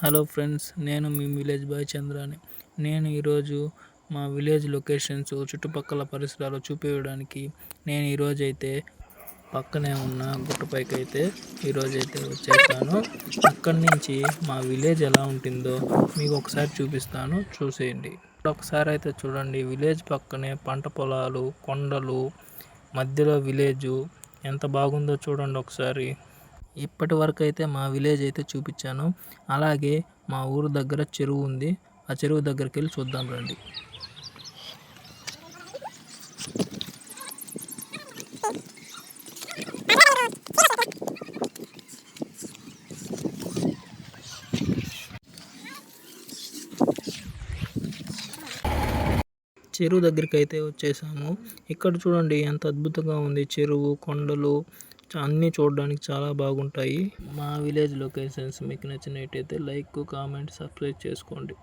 Hello friends, నేను మీ village boy Chandrani. నేను ఈరోజు మా విలేజ్ లొకేషన్స్ చుట్టుపక్కల పరిసరాలు చూపించడానికి నేను ఈరోజైతే పక్కనే ఉన్న గుట్టపైకి అయితే ఈరోజైతే వచ్చేసాను. అక్కడి నుంచి మా విలేజ్ ఎలా ఉంటుందో మీకు ఒకసారి చూపిస్తాను, చూసేయండి. ఒకసారి అయితే చూడండి, విలేజ్ పక్కనే పంట పొలాలు, కొండలు, మధ్యలో విలేజు ఎంత బాగుందో చూడండి ఒకసారి. ఇప్పటి వరకు అయితే మా విలేజ్ అయితే చూపించాను. అలాగే మా ఊరు దగ్గర చెరువు ఉంది, ఆ చెరువు దగ్గరికి వెళ్ళి చూద్దాం రండి. చెరువు దగ్గరికి అయితే వచ్చేసాము. ఇక్కడ చూడండి ఎంత అద్భుతంగా ఉంది. చెరువు, కొండలు అన్నీ చూడడానికి చాలా బాగుంటాయి. మా విలేజ్ లొకేషన్స్ మీకు నచ్చినట్టయితే లైక్, కామెంట్, సబ్స్క్రైబ్ చేసుకోండి.